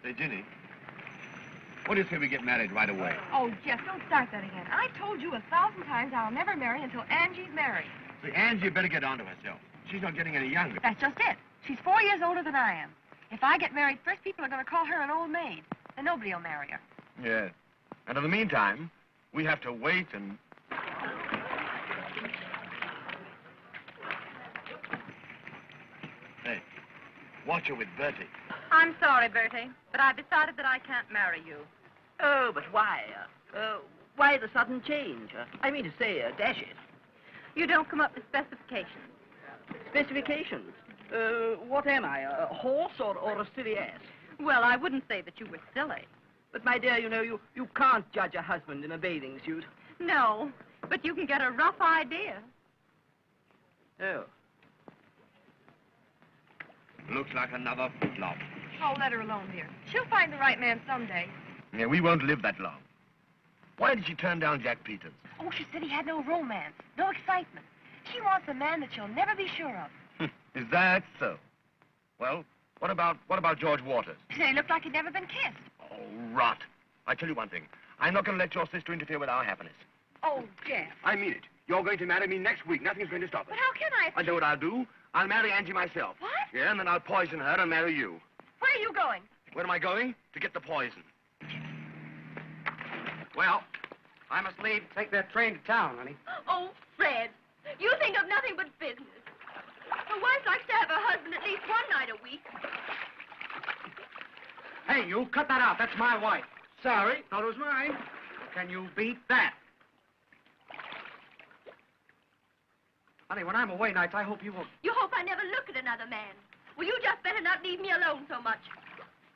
Say, Ginny, what do you say we get married right away? Oh, Jeff, don't start that again. I told you 1,000 times I'll never marry until Angie's married. See, Angie better get on to herself. She's not getting any younger. That's just it. She's 4 years older than I am. If I get married first, people are going to call her an old maid. Then nobody will marry her. Yes. And in the meantime, we have to wait and... Hey, watch her with Bertie. I'm sorry, Bertie, but I've decided that I can't marry you. Oh, but why? Why the sudden change? I mean to say, dash it. You don't come up with specifications. Specifications? What am I, a horse or a silly ass? Well, I wouldn't say that you were silly. But, my dear, you know, you can't judge a husband in a bathing suit. No, but you can get a rough idea. Oh. Looks like another flop. Oh, let her alone, dear. She'll find the right man someday. Yeah, we won't live that long. Why did she turn down Jack Peters? Oh, she said he had no romance, no excitement. She wants a man that she'll never be sure of. Is that so? Well, what about George Waters? They looked like he'd never been kissed. Oh, rot. I tell you one thing. I'm not going to let your sister interfere with our happiness. Oh, Jeff. I mean it. You're going to marry me next week. Nothing's going to stop us. But how can I? I know what I'll do. I'll marry Angie myself. What? Yeah, and then I'll poison her and marry you. Where are you going? Where am I going? To get the poison. Well, I must leave. Take that train to town, honey. Oh, Fred, you think of nothing but business. A wife likes to have her husband at least one night a week. Hey, you, cut that out. That's my wife. Sorry, thought it was mine. Can you beat that? Honey, when I'm away nights, I hope you won't. You hope I never look at another man. Well, you just better not leave me alone so much.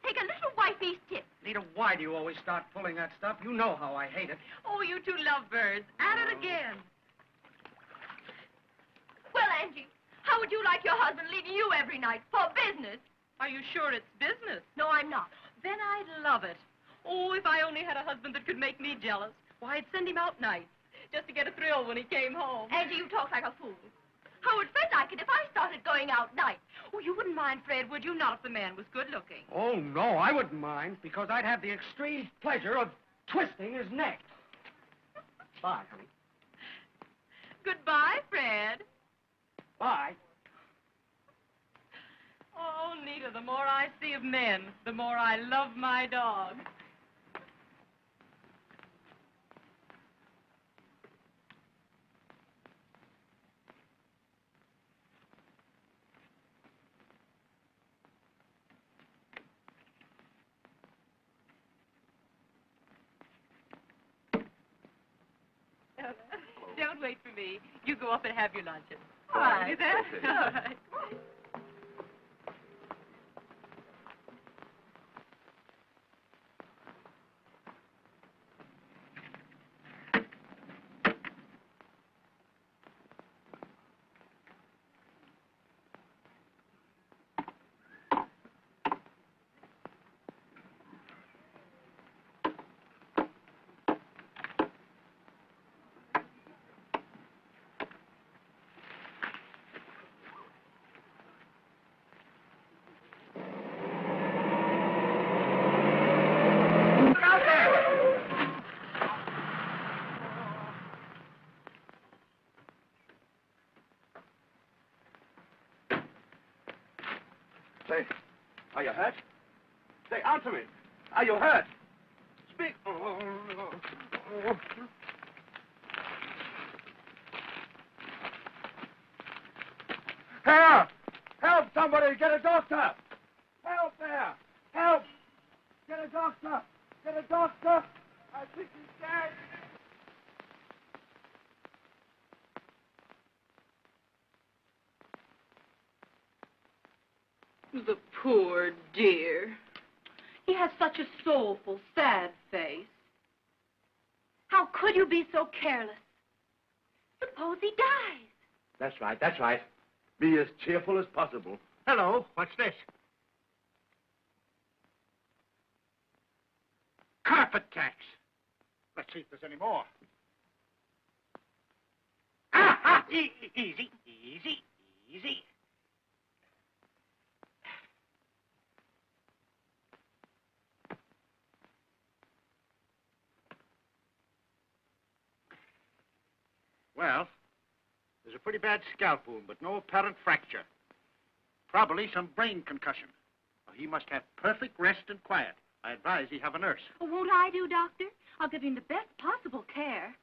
Take a little wifey's tip. Nita, why do you always start pulling that stuff? You know how I hate it. Oh, you two lovebirds. At it again. Well, Angie, how would you like your husband leaving you every night for business? Are you sure it's business? No, I'm not. Then I'd love it. Oh, if I only had a husband that could make me jealous. Why, I'd send him out nights, just to get a thrill when he came home. Angie, you talk like a fool. How would Fred like it if I started going out nights? Oh, you wouldn't mind, Fred, would you, not if the man was good-looking? Oh, no, I wouldn't mind, because I'd have the extreme pleasure of twisting his neck. Bye, honey. Goodbye, Fred. Bye. Oh, Nita, the more I see of men, the more I love my dog. Don't wait for me. You go up and have your luncheon. All right. All right. Say, are you hurt? Say, answer me. Are you hurt? Speak. Help! Help, somebody! Get a doctor! Help there! Help! Get a doctor! Get a doctor! I think he's dead! The poor dear. He has such a soulful, sad face. How could you be so careless? Suppose he dies. That's right, that's right. Be as cheerful as possible. Hello, what's this? Carpet tax. Let's see if there's any more. Easy, easy, easy. pretty bad scalp wound, but no apparent fracture. Probably some brain concussion. He must have perfect rest and quiet. I advise he have a nurse. Oh, won't I do, Doctor? I'll give him the best possible care.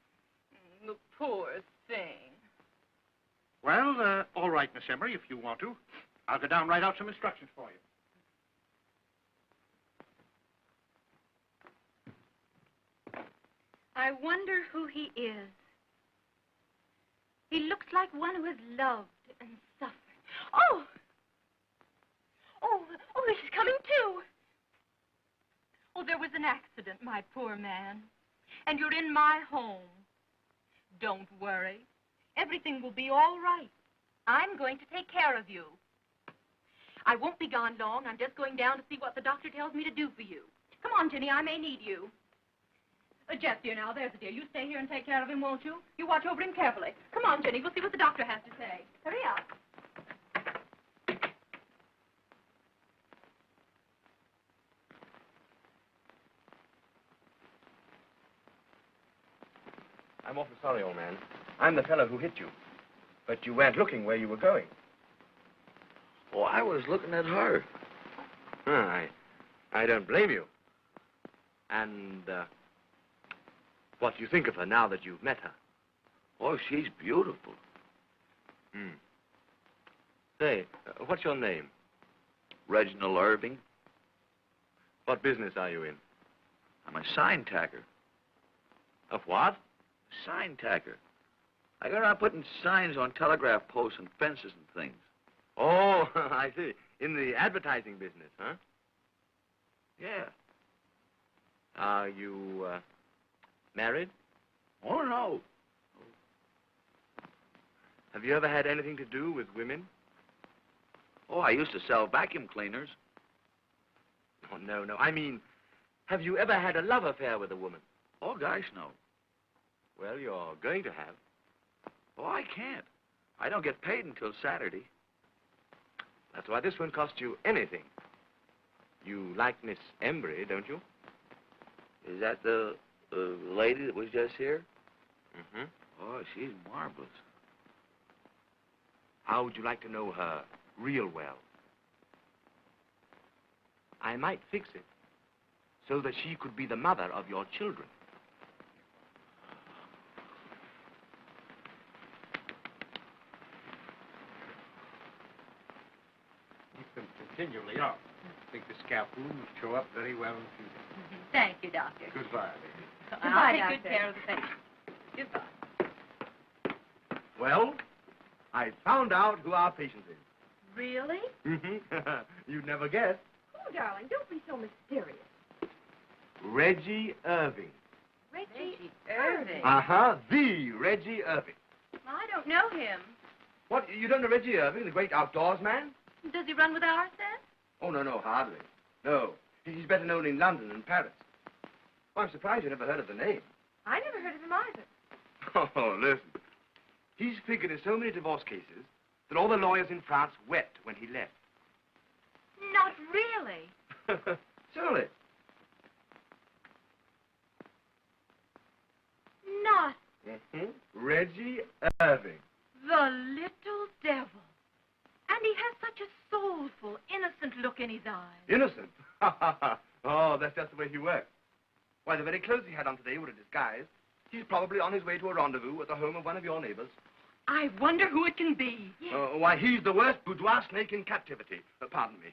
The poor thing. Well, all right, Miss Emery, if you want to. I'll go down and write out some instructions for you. I wonder who he is. He looks like one who has loved and suffered. Oh! Oh, he's coming too. Oh, there was an accident, my poor man. And you're in my home. Don't worry. Everything will be all right. I'm going to take care of you. I won't be gone long. I'm just going down to see what the doctor tells me to do for you. Come on, Jenny, I may need you. Jeff, dear, now, there's a dear. You stay here and take care of him, won't you? You watch over him carefully. Come on, Jenny, we'll see what the doctor has to say. Hurry up. I'm awfully sorry, old man. I'm the fellow who hit you. But you weren't looking where you were going. Oh, I was looking at her. I don't blame you. And, what do you think of her now that you've met her? Oh, she's beautiful. Say, what's your name? Reginald Irving. What business are you in? I'm a sign tacker. Of what? Sign tacker. I go around putting signs on telegraph posts and fences and things. Oh, I see. In the advertising business, huh? Yeah. Are you, married? Oh, no. Have you ever had anything to do with women? Oh, I used to sell vacuum cleaners. Oh, no. I mean, have you ever had a love affair with a woman? Oh, gosh, no. Well, you're going to have. Oh, I can't. I don't get paid until Saturday. That's why this won't cost you anything. You like Miss Embry, don't you? Is that the lady that was just here? Mm-hmm. Oh, she's marvelous. How would you like to know her real well? I might fix it so that she could be the mother of your children. Keep them continually up. I think the scalp wound will show up very well in the future. Thank you, Doctor. Goodbye, lady. I'll take good care of the patient. Goodbye. Well, I found out who our patient is. Really? Mm-hmm. You'd never guess. Oh, darling, don't be so mysterious. Reggie Irving. Reggie Irving. Uh-huh, the Reggie Irving. I don't know him. What, you don't know Reggie Irving, the great outdoors man? Does he run with ours, then? Oh, no, hardly. No, he's better known in London and Paris. Well, I'm surprised you never heard of the name. I never heard of him either. Oh, listen. He's figured in so many divorce cases that all the lawyers in France wept when he left. Not really. Surely. Not Reggie Irving. the little devil. And he has such a soulful, innocent look in his eyes. Innocent? Oh, that's just the way he works. Why, the very clothes he had on today were a disguise. He's probably on his way to a rendezvous at the home of one of your neighbors. I wonder who it can be. Why, he's the worst boudoir snake in captivity. Pardon me.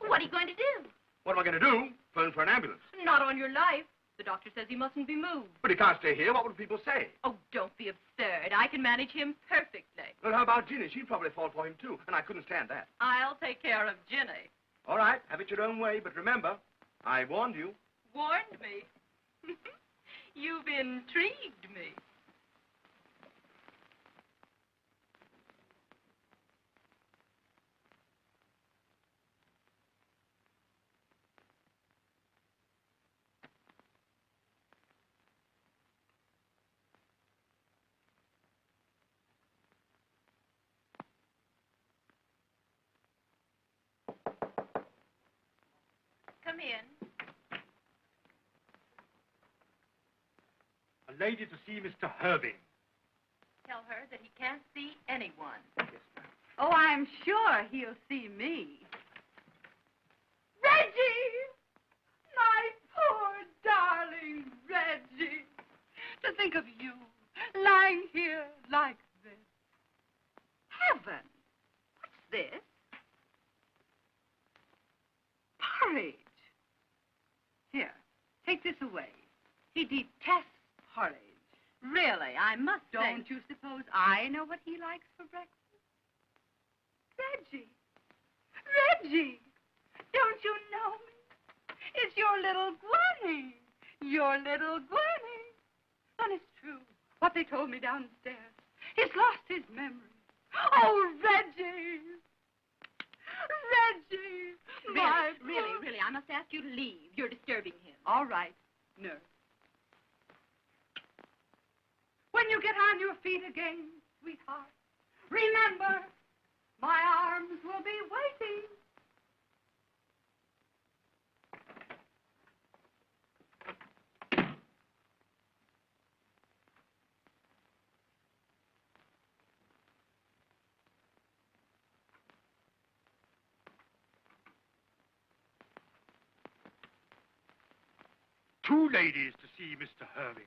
What are you going to do? What am I going to do? Phone for an ambulance. Not on your life. The doctor says he mustn't be moved. But he can't stay here. What would people say? Oh, don't be absurd. I can manage him perfectly. Well, how about Ginny? She'd probably fall for him, too, and I couldn't stand that. I'll take care of Ginny. All right, have it your own way, but remember, I warned you. Warned me. You've intrigued me. Come in. A lady to see Mr. Irving. Tell her that he can't see anyone. Oh, I'm sure he'll see me. Reggie! My poor darling Reggie. To think of you lying here like this. Heaven! What's this? Porridge. Here, take this away. He detests porridge. Really, I must say. Don't you suppose I know what he likes for breakfast? Reggie! Reggie! Don't you know me? It's your little Gwenny. Your little Gwenny. And it's true, what they told me downstairs. He's lost his memory. Oh, Reggie! Reggie! Really, I must ask you to leave. You're disturbing him. All right, nurse. When you get on your feet again, sweetheart, remember, my arms will be waiting. Two ladies to see Mr. Irving.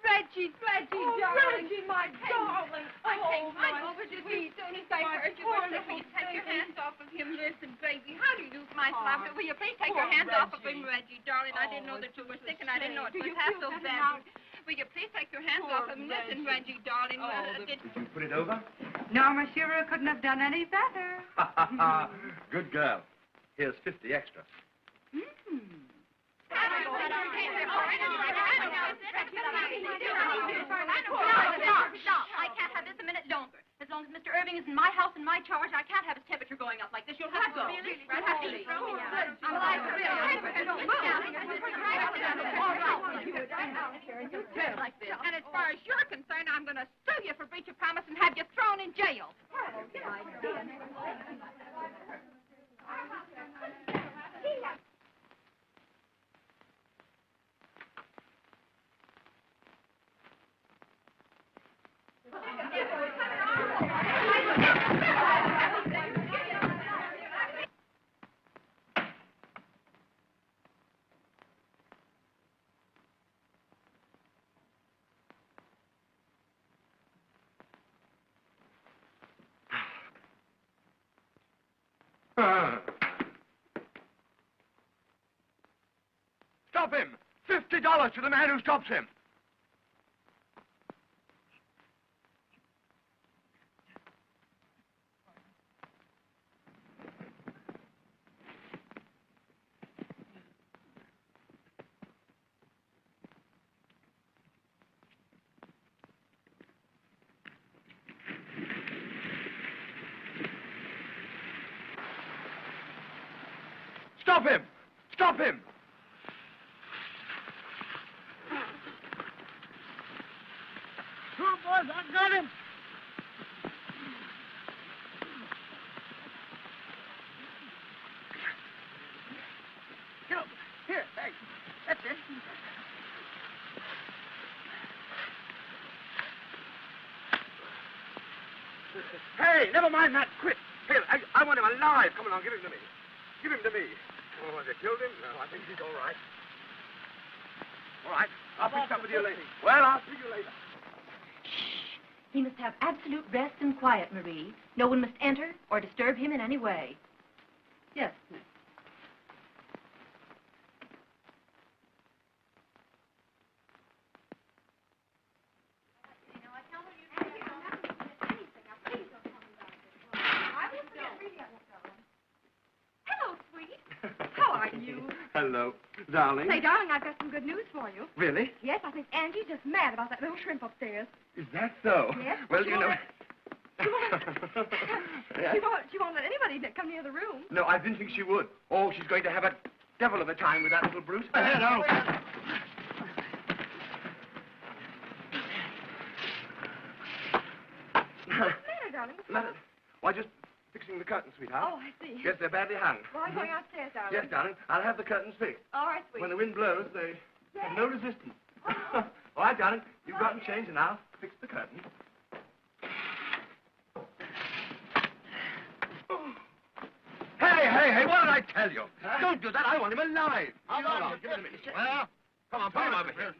Reggie, darling. Reggie, my darling. I came right over to you as soon as I heard you. Please take your hands off of him. Listen, baby, how do you do, my love? Will you please take your hands off of him, Reggie, darling? I didn't know that you were sick, and I didn't know it was half so bad. Will you please take your hands off of him? Listen, Reggie, darling. Did you put it over? No, Monsieur couldn't have done any better. Good girl. Here's 50 extra. Stop. I can't have this a minute longer. As long as Mr. Irving is in my house and my charge, I can't have his temperature going up like this. You'll have to go. Really? You'll have to leave. And as far as you're concerned, I'm going to sue you for breach of promise and have you thrown in jail. Stop him! $50 to the man who stops him. Stop him! Stop him! Boys, I got him! Get up. Here, hey. That's it. Hey, never mind that. Quit. Here, I want him alive. Come along, give him to me. Give him to me. Oh, have they killed him? No, I think he's all right. All right. I'll fix up with you later. Well, I'll see you later. He must have absolute rest and quiet, Marie. No one must enter or disturb him in any way. Yes, miss. Hello, sweet. How are you? Hello, darling. Say, darling, I've got some good news for you. Really? Yes, I think Angie's just mad about that little shrimp upstairs. Is that so? Yes. Well, you know... She won't let anybody come near the room. No, I didn't think she would. Oh, she's going to have a devil of a time with that little brute. Hello. What's the matter, darling? Why, just fixing the curtains, sweetheart. Oh, I see. Yes, they're badly hung. Well, I'm going upstairs, darling. Yes, darling. I'll have the curtains fixed. All right, sweet. When the wind blows, they have no resistance. All right, darling. You've gotten change, and I'll fix the curtain. Hey, what did I tell you? Huh? Don't do that. I want him alive. Give it to me. Well, come on, put him over here.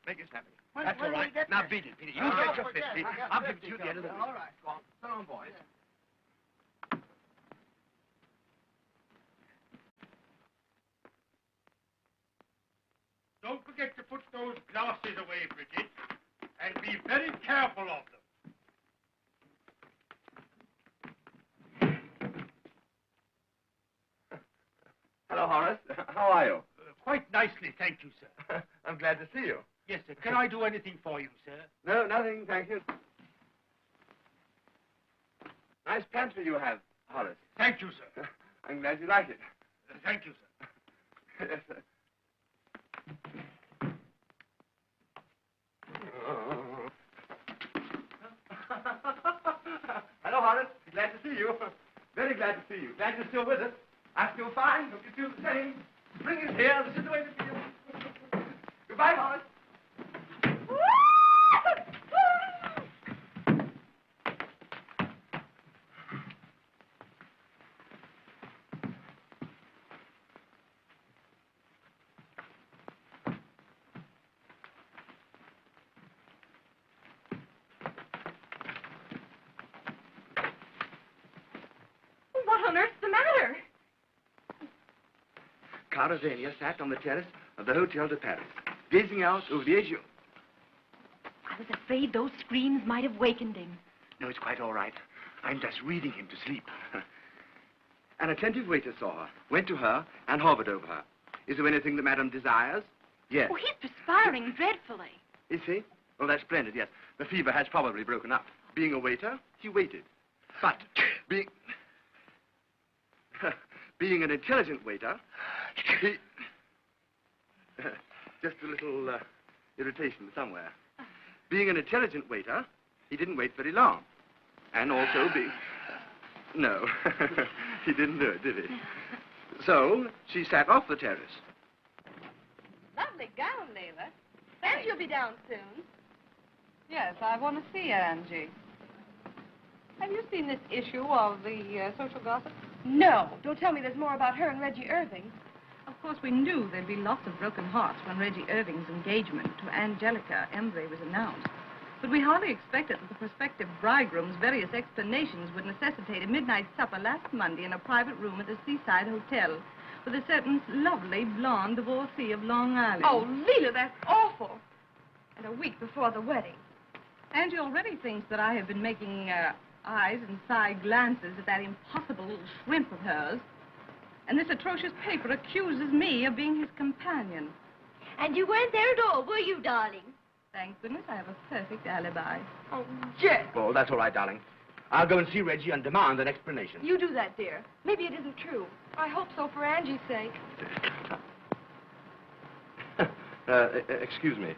Make it snappy. That's all right. Now beat it, Peter. You get your 50. I'll give it to you at the end of the week. All right, go on. So long, boys. Don't forget to put those glasses away, Bridget, and be very careful of them. Hello, Horace. How are you? Quite nicely, thank you, sir. I'm glad to see you. Yes, sir. Can I do anything for you, sir? No, nothing, thank you. Nice pantry you have, Horace. Thank you, sir. I'm glad you like it. Thank you, sir. Yes, sir. Hello, Horace. Glad to see you. Very glad to see you. Glad you're still with us. I feel fine. Hope you feel the same. Spring is here. This is the way to feel. Goodbye, Horace. What on earth's the matter? Caravania sat on the terrace of the Hotel de Paris, gazing out over the azure. I was afraid those screams might have wakened him. No, it's quite all right. I'm just reading him to sleep. An attentive waiter saw her, went to her, and hovered over her. Is there anything that Madame desires? Yes. Oh, he's perspiring dreadfully. Is he? Well, that's splendid, yes. The fever has probably broken up. Being a waiter, he waited. But being... being an intelligent waiter, he... just a little irritation somewhere. Being an intelligent waiter, he didn't wait very long. And also being... No, he didn't do it, did he? So, she sat off the terrace. Lovely gown, Leila. And you'll be down soon. Yes, I want to see Angie. Have you seen this issue of the social gossip? No, don't tell me there's more about her and Reggie Irving. Of course, we knew there'd be lots of broken hearts when Reggie Irving's engagement to Angelica Embry was announced. But we hardly expected that the prospective bridegroom's various explanations would necessitate a midnight supper last Monday in a private room at the Seaside Hotel with a certain lovely blonde divorcee of Long Island. Oh, Leila, that's awful. And a week before the wedding. Angie already thinks that I have been making eyes and side glances at that impossible little shrimp of hers. And this atrocious paper accuses me of being his companion. And you weren't there at all, were you, darling? Thank goodness I have a perfect alibi. Oh, Jet. Oh, that's all right, darling. I'll go and see Reggie and demand an explanation. You do that, dear. Maybe it isn't true. I hope so for Angie's sake. Excuse me.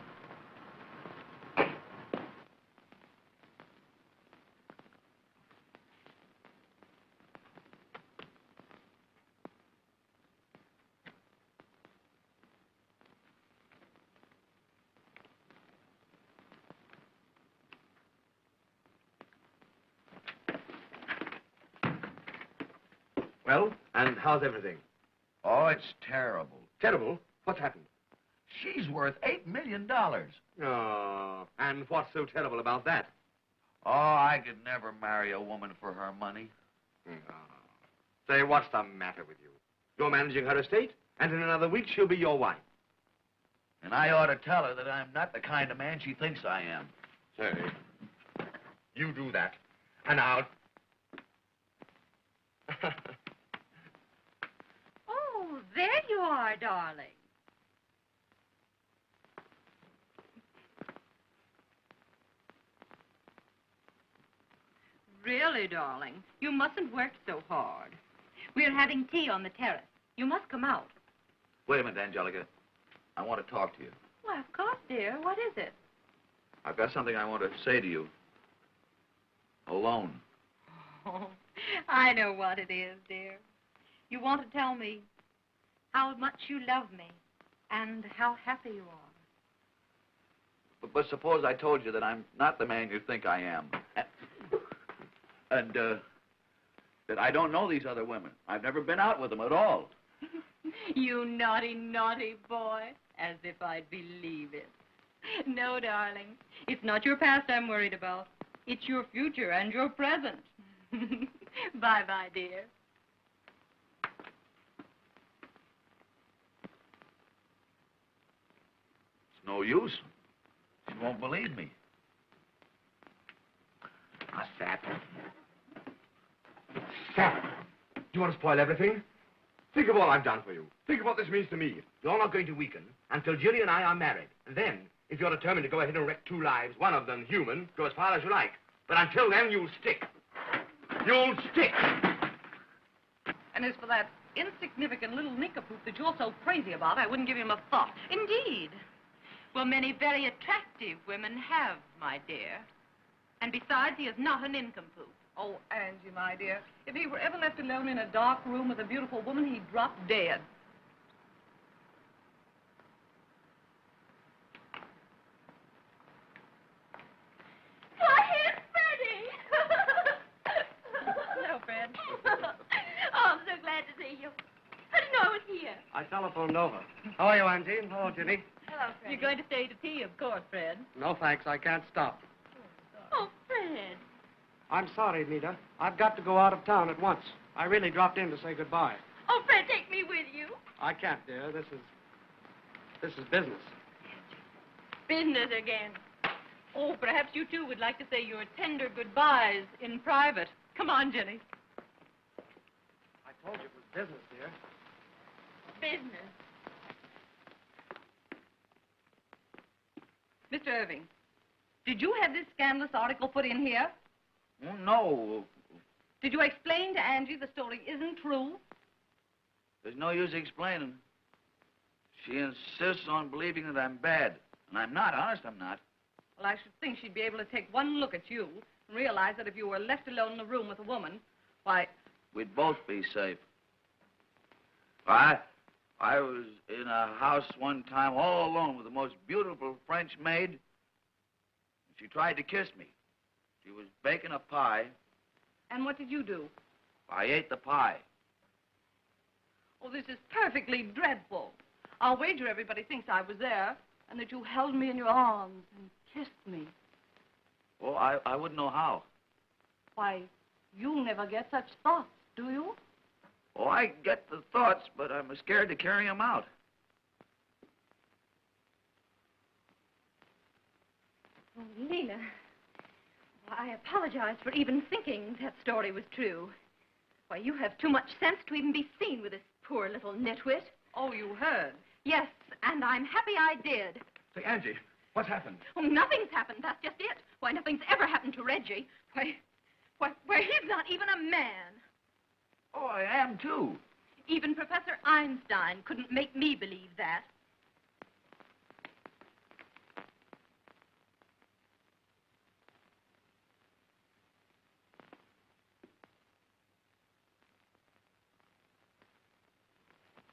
Well, and how's everything? Oh, it's terrible. Terrible? What's happened? She's worth $8 million. Oh, and what's so terrible about that? Oh, I could never marry a woman for her money. Oh. Say, what's the matter with you? You're managing her estate, and in another week she'll be your wife. And I ought to tell her that I'm not the kind of man she thinks I am. Say, you do that, and I'll... Oh, there you are, darling. Really, darling, you mustn't work so hard. We're having tea on the terrace. You must come out. Wait a minute, Angelica. I want to talk to you. Why, of course, dear. What is it? I've got something I want to say to you. Alone. Oh, I know what it is, dear. You want to tell me how much you love me and how happy you are. But suppose I told you that I'm not the man you think I am. And that I don't know these other women. I've never been out with them at all. You naughty, naughty boy. As if I'd believe it. No, darling. It's not your past I'm worried about. It's your future and your present. Bye-bye, dear. It's no use. She won't believe me. Sap. Sap. Do you want to spoil everything? Think of all I've done for you. Think of what this means to me. You're not going to weaken until Jilly and I are married. And then, if you're determined to go ahead and wreck 2 lives, one of them human, go as far as you like. But until then, you'll stick. You'll stick. And as for that insignificant little nincompoop that you're so crazy about, I wouldn't give him a thought. Indeed. Well, many very attractive women have, my dear. And besides, he is not a nincompoop. Oh, Angie, my dear, if he were ever left alone in a dark room with a beautiful woman, he'd drop dead. Why, here's Freddie! Hello, Fred. Oh, I'm so glad to see you. How did you know I was here? I telephoned over. How are you, Auntie? Hello, Jimmy. Hello, Freddie. You're going to stay to tea, of course, Fred. No, thanks. I can't stop. Oh, Fred. I'm sorry, Nita. I've got to go out of town at once. I really dropped in to say goodbye. Oh, Fred, take me with you. I can't, dear. This is business. Business again. Oh, perhaps you two would like to say your tender goodbyes in private. Come on, Jenny. I told you it was business, dear. Business. Mr. Irving, did you have this scandalous article put in here? Oh, no. Did you explain to Angie the story isn't true? There's no use explaining. She insists on believing that I'm bad. And I'm not. Honest, I'm not. Well, I should think she'd be able to take one look at you and realize that if you were left alone in a room with a woman, why... We'd both be safe. I was in a house one time all alone with the most beautiful French maid. She tried to kiss me. She was baking a pie. And what did you do? I ate the pie. Oh, this is perfectly dreadful. I'll wager everybody thinks I was there and that you held me in your arms and kissed me. Oh, I wouldn't know how. Why, you never get such thoughts, do you? Oh, I get the thoughts, but I'm scared to carry them out. Oh, Lena, I apologize for even thinking that story was true. Why, you have too much sense to even be seen with this poor little nitwit. Oh, you heard? Yes, and I'm happy I did. Say, Angie, what's happened? Oh, nothing's happened. That's just it. Why, nothing's ever happened to Reggie. Why, he's not even a man. Oh, I am, too. Even Professor Einstein couldn't make me believe that.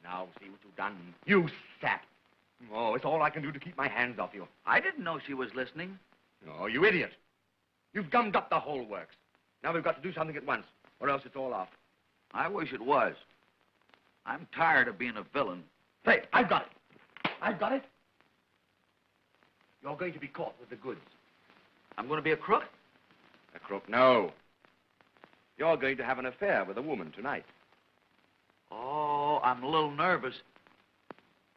Now, see what you've done. You sap. Oh, it's all I can do to keep my hands off you. I didn't know she was listening. Oh, you idiot. You've gummed up the whole works. Now we've got to do something at once, or else it's all off. I wish it was. I'm tired of being a villain. Say, I've got it. I've got it. You're going to be caught with the goods. I'm going to be a crook? A crook? No. You're going to have an affair with a woman tonight. Oh, I'm a little nervous.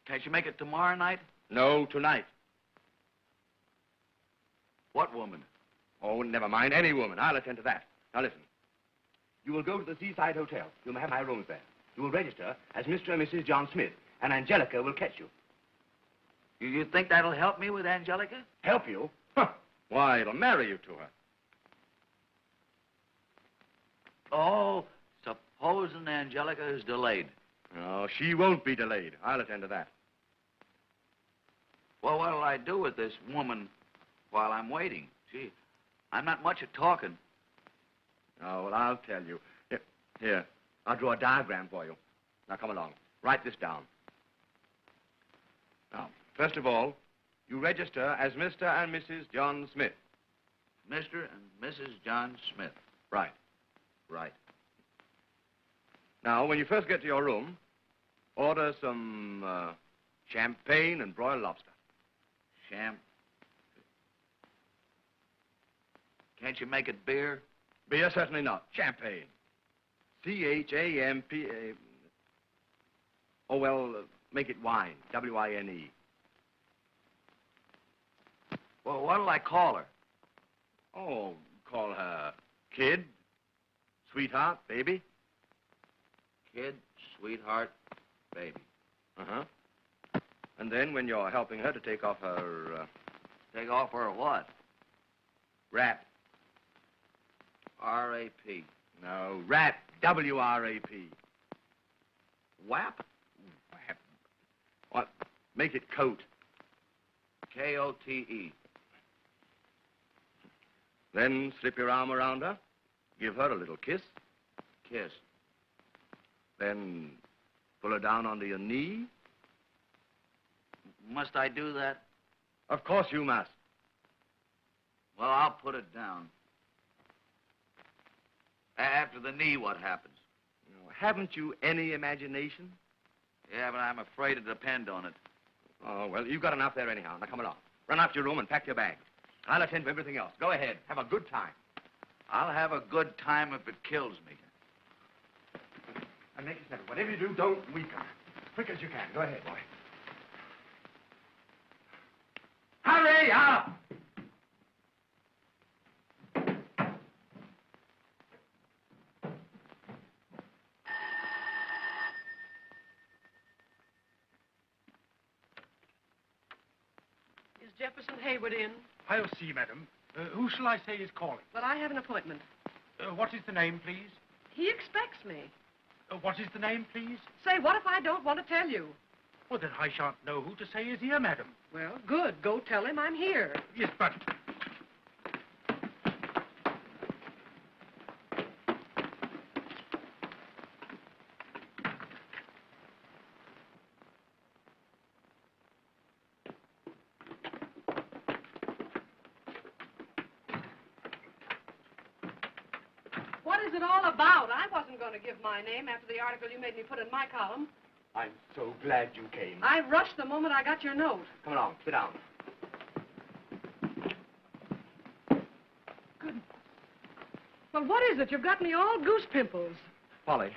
Can't you make it tomorrow night? No, tonight. What woman? Oh, never mind. Any woman. I'll attend to that. Now, listen. You will go to the Seaside Hotel. You'll have my rooms there. You will register as Mr. and Mrs. John Smith, and Angelica will catch you. You think that'll help me with Angelica? Help you? Huh. Why, it'll marry you to her. Oh, supposing Angelica is delayed. No, she won't be delayed. I'll attend to that. Well, what'll I do with this woman while I'm waiting? Gee, I'm not much at talking. Oh, well, I'll tell you. Here, I'll draw a diagram for you. Now, come along. Write this down. Now, first of all, You register as Mr. and Mrs. John Smith. Mr. and Mrs. John Smith. Right. Right. Now, when you first get to your room, order some champagne and broiled lobster. Can't you make it beer? Beer, certainly not. Champagne. C-H-A-M-P-A... Oh, well, make it wine. W-I-N-E. Well, what'll I call her? Oh, call her kid, sweetheart, baby. Kid, sweetheart, baby. Uh-huh. And then when you're helping her to take off her... Take off her what? wrap. R-A-P. No, wrap. W-R-A-P. Whap? Wrap. What? Make it coat. K-O-T-E. Then slip your arm around her. Give her a little kiss. Kiss. Then pull her down onto your knee. Must I do that? Of course you must. Well, I'll put it down. After the knee, what happens? Haven't you any imagination? Yeah, but I'm afraid to depend on it. Oh, well, you've got enough there anyhow. Now, come along. Run up to your room and pack your bag. I'll attend to everything else. Go ahead. Have a good time. I'll have a good time if it kills me. And make it settle. Whatever you do, don't weaken. As quick as you can. Go ahead, boy. Hurry up! Is Jefferson Hayward in? I'll see, madam. Who shall I say is calling? Well, I have an appointment. What is the name, please? He expects me. What is the name, please? Say, what if I don't want to tell you? Well, then I shan't know who to say is here, madam. Well, good. Go tell him I'm here. Yes, but... What is it all about? I wasn't going to give my name after the article you made me put in my column. I'm so glad you came. I rushed the moment I got your note. Come along. Sit down. Good. Well, what is it? You've got me all goose pimples. Polly,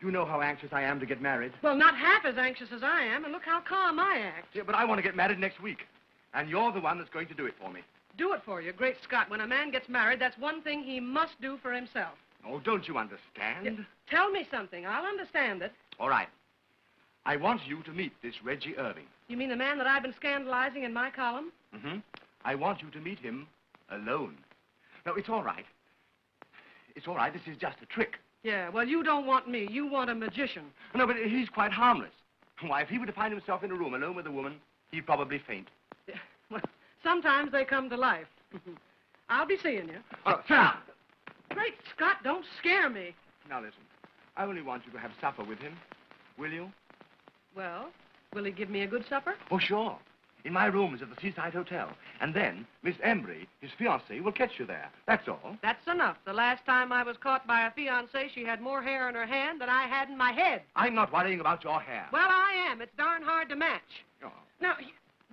you know how anxious I am to get married. Well, not half as anxious as I am, and look how calm I act. Yeah, but I want to get married next week. And you're the one that's going to do it for me. Do it for you. Great Scott, when a man gets married, that's one thing he must do for himself. Oh, don't you understand? Tell me something. I'll understand it. All right. I want you to meet this Reggie Irving. You mean the man that I've been scandalizing in my column? Mm-hmm. I want you to meet him alone. No, it's all right. It's all right. This is just a trick. Yeah, well, you don't want me. You want a magician. No, but he's quite harmless. Why, if he were to find himself in a room alone with a woman, he'd probably faint. Yeah, well, sometimes they come to life. I'll be seeing you. Oh, sit down. Great Scott, don't scare me. Now, listen. I only want you to have supper with him. Will you? Well, will he give me a good supper? Oh, sure. In my rooms at the Seaside Hotel. And then Miss Embry, his fiancée, will catch you there. That's all. That's enough. The last time I was caught by a fiancée, she had more hair in her hand than I had in my head. I'm not worrying about your hair. Well, I am. It's darn hard to match. Oh. Now,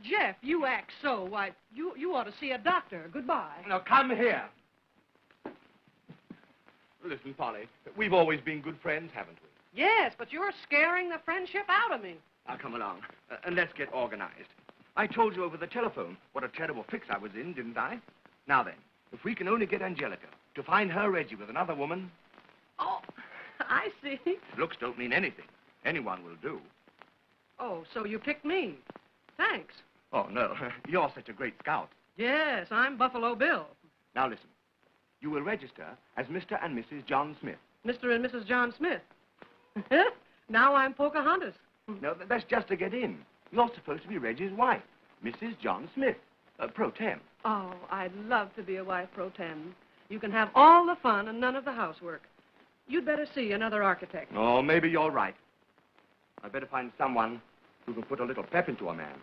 Jeff, you act so. Why, you ought to see a doctor. Goodbye. Now, come here. Listen, Polly, we've always been good friends, haven't we? Yes, but you're scaring the friendship out of me. Now, come along, and let's get organized. I told you over the telephone what a terrible fix I was in, didn't I? Now then, if we can only get Angelica to find her Reggie with another woman... Oh, I see. Looks don't mean anything. Anyone will do. Oh, so you picked me. Thanks. Oh, no. You're such a great scout. Yes, I'm Buffalo Bill. Now, listen. You will register as Mr. and Mrs. John Smith. Mr. and Mrs. John Smith. Now I'm Pocahontas. No, that's just to get in. You're supposed to be Reggie's wife, Mrs. John Smith, pro tem. Oh, I'd love to be a wife pro tem. You can have all the fun and none of the housework. You'd better see another architect. Oh, maybe you're right. I'd better find someone who can put a little pep into a man.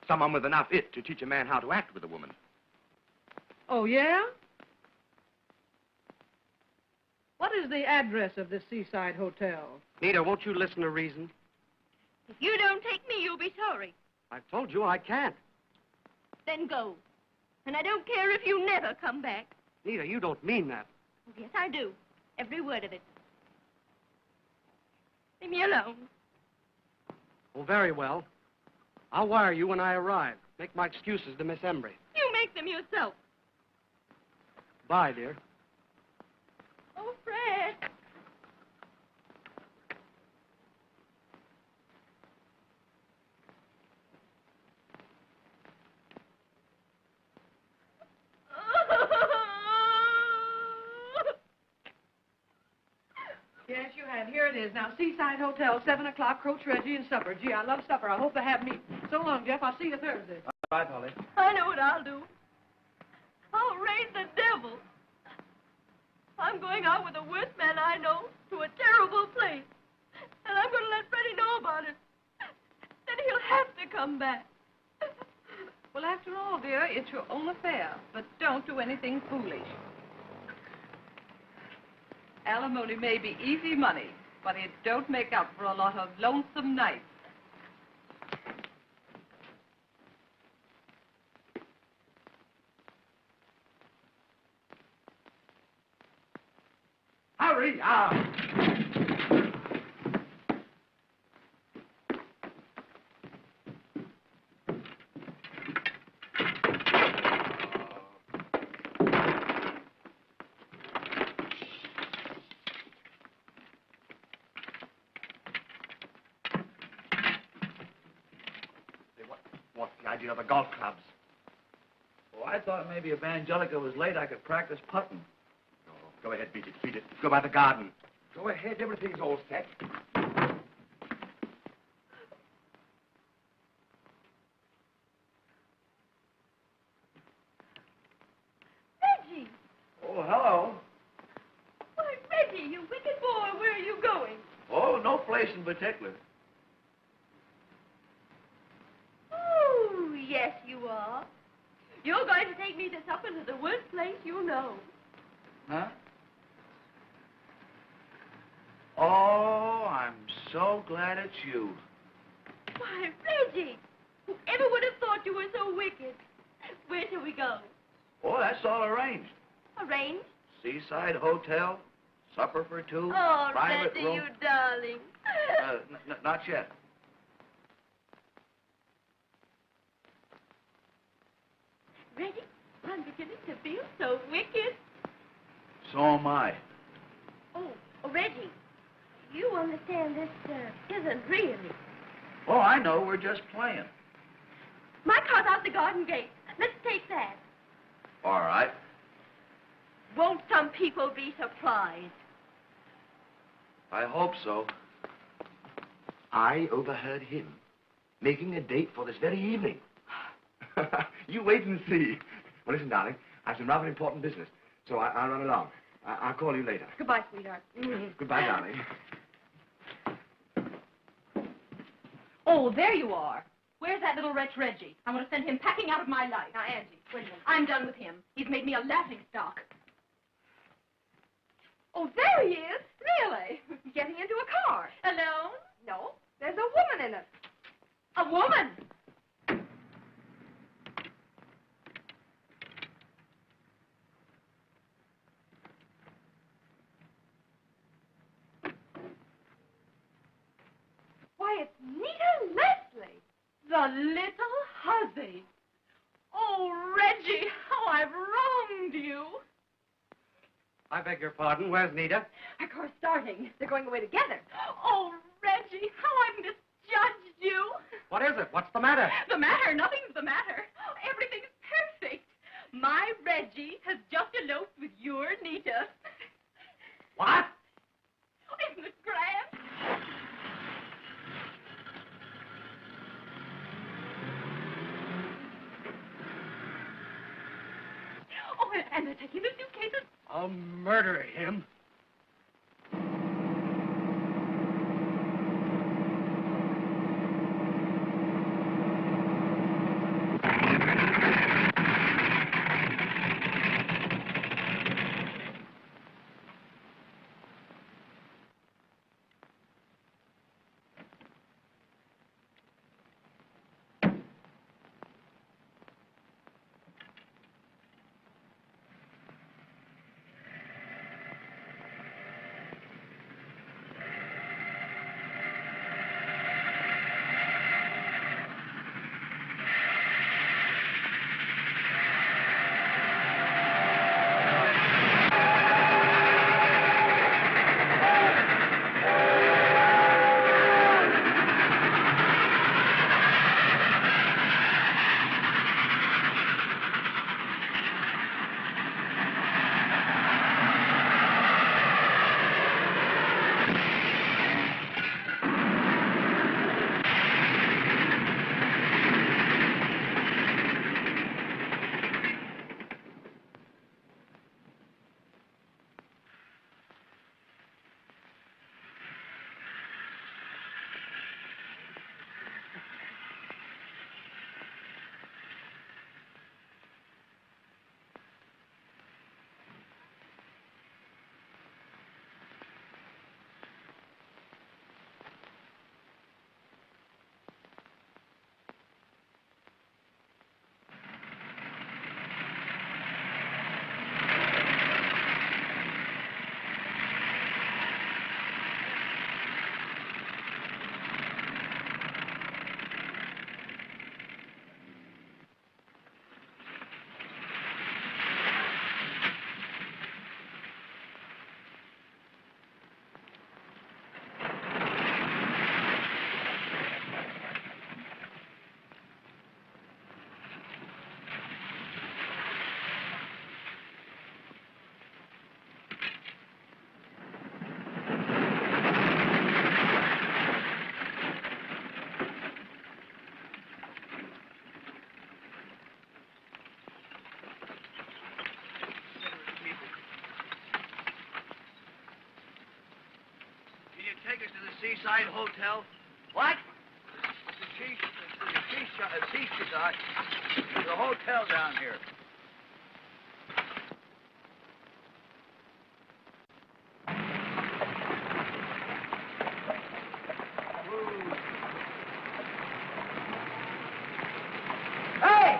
Someone with enough it to teach a man how to act with a woman. Oh, yeah? What is the address of this seaside hotel? Nita, won't you listen to reason? If you don't take me, you'll be sorry. I've told you I can't. Then go. And I don't care if you never come back. Nita, you don't mean that. Yes, I do. Every word of it. Leave me alone. Oh, very well. I'll wire you when I arrive. Make my excuses to Miss Embry. You make them yourself. Bye, dear. Oh, Fred. Yes, you have. Here it is. Now, Seaside Hotel, 7 o'clock, Coach Reggie and supper. Gee, I love supper. I hope they have meat. So long, Jeff. I'll see you Thursday. Bye, Polly. I know what I'll do. I'll raise the devil. I'm going out with the worst man I know to a terrible place. And I'm going to let Freddie know about it. Then he'll have to come back. Well, after all, dear, it's your own affair. But don't do anything foolish. Alimony may be easy money, but it don't make up for a lot of lonesome nights. Hurry up! What's the idea of the golf clubs? Oh, I thought maybe if Angelica was late, I could practice putting. Oh, go ahead, beat it, beat it. Go by the garden. Go ahead, everything's all set. Reggie! Oh, hello. Why, Reggie, you wicked boy, where are you going? Oh, no place in particular. Oh, yes, you are. You're going to take me to supper to the worst place you know. Huh? Oh, I'm so glad it's you. Why, Reggie, whoever would have thought you were so wicked? Where shall we go? Oh, that's all arranged. Arranged? Seaside Hotel, supper for two, Oh, private Reggie, room. you darling. Not yet. Reggie, I'm beginning to feel so wicked. So am I. Oh, Reggie, you understand this isn't really. Oh, I know. We're just playing. My car's out the garden gate. Let's take that. All right. Won't some people be surprised? I hope so. I overheard him making a date for this very evening. You wait and see. Well, listen, darling, I have some rather important business, so I'll run along. I'll call you later. Goodbye, sweetheart. Goodbye, darling. Oh, there you are. Where's that little wretch, Reggie? I want to send him packing out of my life. Now, Angie, wait a minute. I'm done with him. He's made me a laughing stock. Oh, there he is. Really? Getting into a car. Alone? No. There's a woman in it. A woman? Why, it's Nita Leslie, the little hussy. Oh, Reggie, how I've wronged you. I beg your pardon. Where's Nita? Our car's starting. They're going away together. Oh, Reggie, how I've misjudged you. What is it? What's the matter? The matter? Nothing's the matter. Everything's perfect. My Reggie has just eloped with your Nita. What? Isn't it grand? Oh, and they're taking the suitcases. I'll murder him. Seaside Hotel. What? Seaside. There's a hotel down here. Hey!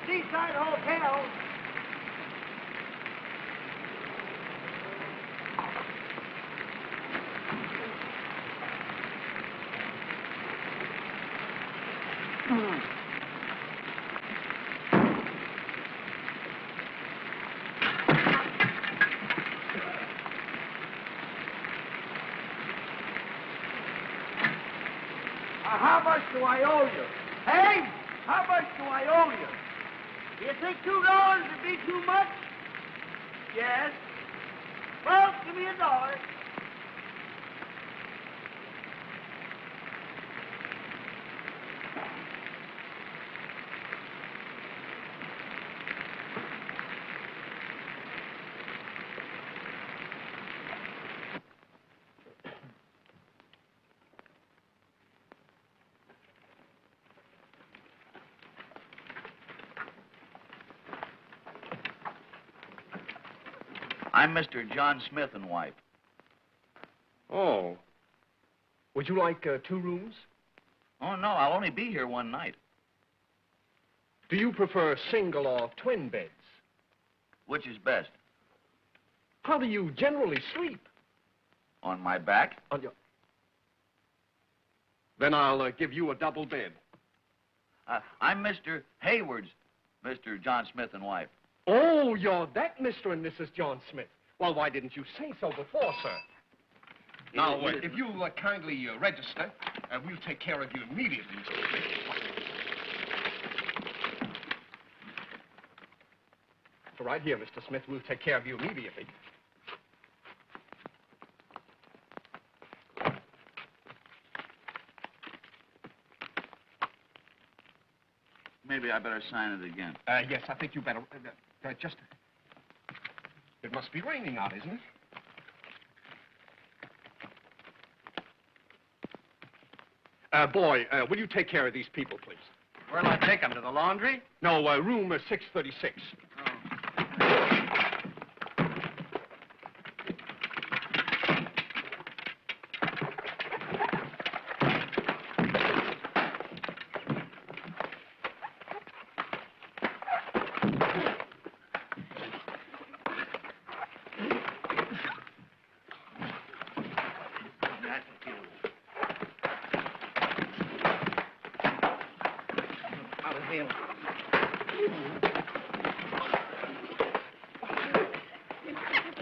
Seaside Hotel. How much do I owe you? Hey, how much do I owe you? Do you think $2 would be too much? Yes. Well, give me $1. I'm Mr. John Smith and wife. Oh. Would you like 2 rooms? Oh, no, I'll only be here one night. Do you prefer single or twin beds? Which is best? How do you generally sleep? On my back? On your... Then I'll give you a double bed. I'm Mr. Hayward's, Mr. John Smith and wife. Oh, you're that Mr. and Mrs. John Smith. Well, why didn't you say so before, sir? Now, if you'll kindly register, we'll take care of you immediately, Mr. Smith. So right here, Mr. Smith, we'll take care of you immediately. Maybe I better sign it again. Yes, I think you better... just... It must be raining out, isn't it? Boy, will you take care of these people, please? Where'll I take them? To the laundry? No, room 636.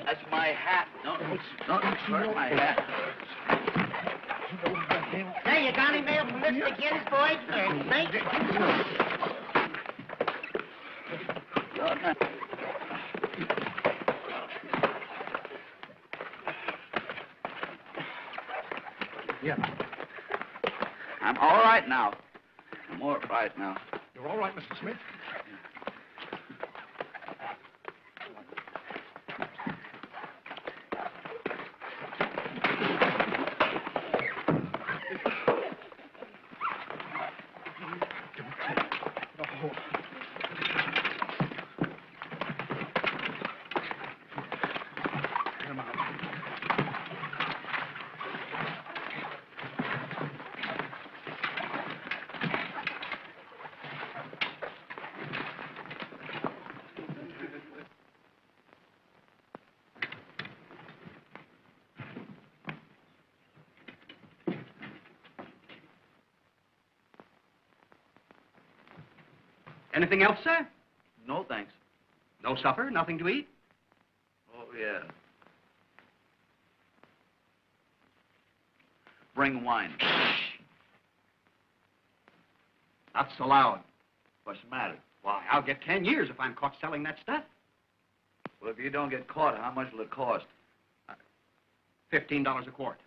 That's my hat. No, hurt my hat. There, you got him there from Mr. Gibbs, boys? Thank you. Yeah. I'm all right now. I'm all right now. You're all right, Mr. Smith? Anything else, sir? No, thanks. No supper? Nothing to eat? Oh, yeah. Bring wine. That's allowed. What's the matter? Why, I'll get 10 years if I'm caught selling that stuff. Well, if you don't get caught, how much will it cost? $15 a quart.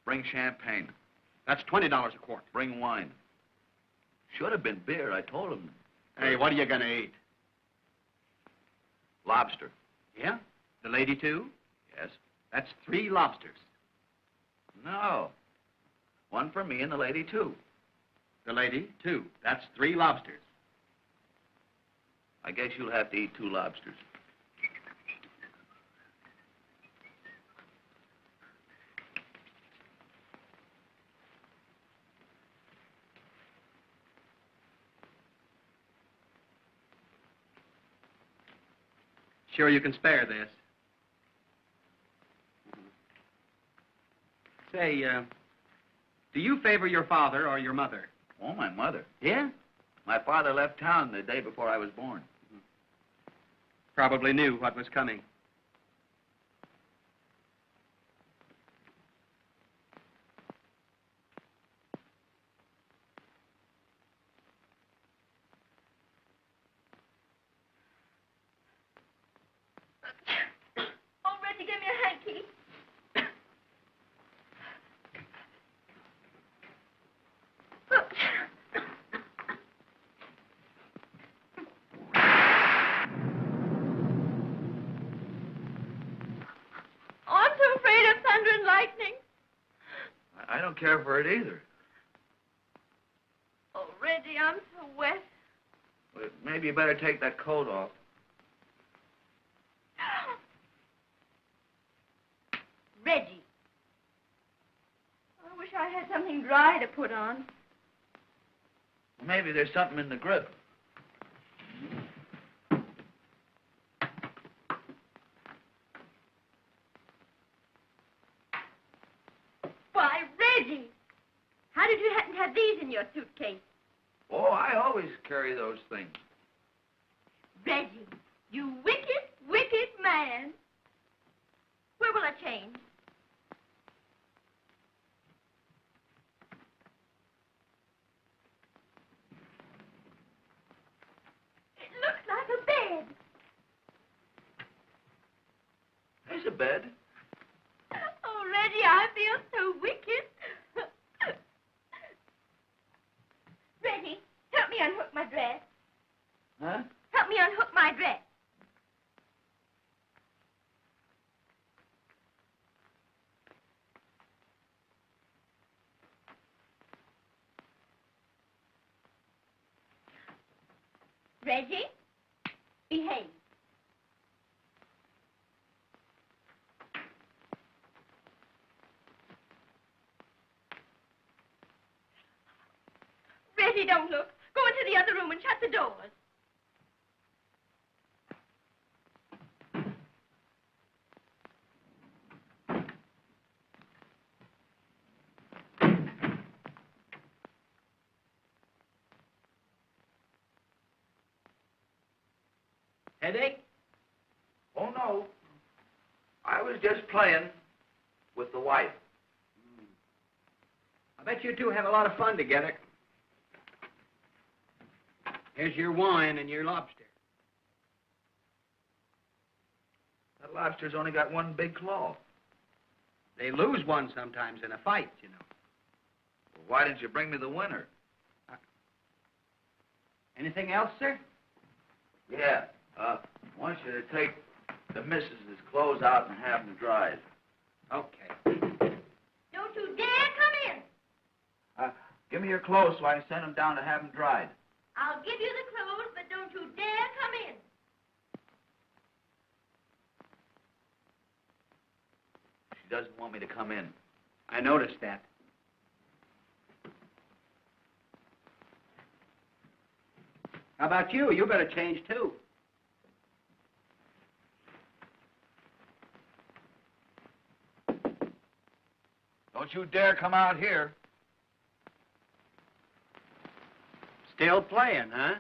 Bring champagne. That's $20 a quart. Bring wine. Should have been beer, I told him. Hey, what are you gonna eat? Lobster. Yeah? The lady, too? Yes. That's 3 lobsters. No. One for me and the lady, too. The lady, 2. That's 3 lobsters. I guess you'll have to eat 2 lobsters. Sure you can spare this? Say, do you favor your father or your mother? Oh, my mother. Yeah? My father left town the day before I was born. Probably knew what was coming. Oh, Reggie, give me a hanky. Oh, I'm so afraid of thunder and lightning. I don't care for it either. Oh, Reggie, I'm so wet. Well, maybe you better take that coat off. Reggie. I wish I had something dry to put on. Maybe there's something in the grip. Why, Reggie! How did you happen to have these in your suitcase? Oh, I always carry those things. Reggie, you wicked, wicked man. Where will I change? It looks like a bed. There's a bed. Oh, Reggie, I feel so wicked. Reggie, help me unhook my dress. Huh? Help me unhook my dress. Reggie, behave. Reggie, don't look. Go into the other room and shut the doors. Headache? Oh, no. I was just playing with the wife. I bet you two have a lot of fun together. Here's your wine and your lobster. That lobster's only got one big claw. They lose one sometimes in a fight, you know. Well, why didn't you bring me the winner? Anything else, sir? Yeah. I want you to take the missus's clothes out and have them dried. Okay. Don't you dare come in. Give me your clothes so I can send them down to have them dried. I'll give you the clothes, but don't you dare come in. She doesn't want me to come in. I noticed that. How about you? You better change, too. Don't you dare come out here. Still playing, huh?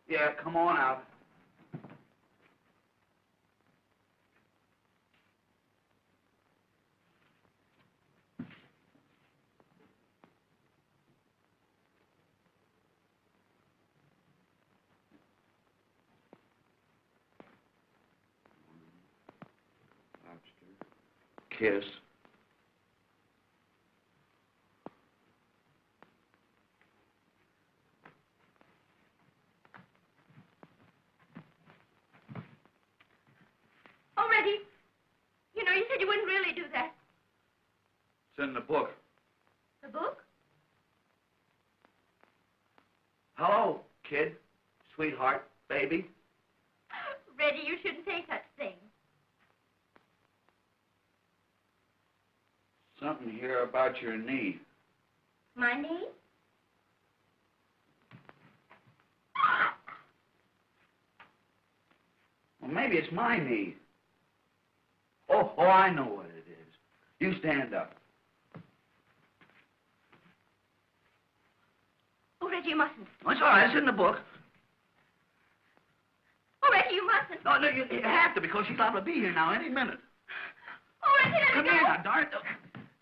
Yeah, come on out. kiss. Oh, Reggie, you know, you said you wouldn't really do that. It's in the book. The book? Hello, kid, sweetheart, baby. Reggie, you shouldn't say such things. Something here about your knee. My knee? Well, maybe it's my knee. Oh, I know what it is. You stand up. Oh, Reggie, you mustn't. Oh, it's all right. It's in the book. Oh, Reggie, you mustn't. No, you have to because she's liable to be here now any minute. Oh, Reggie, let Come me go. here now, darn it.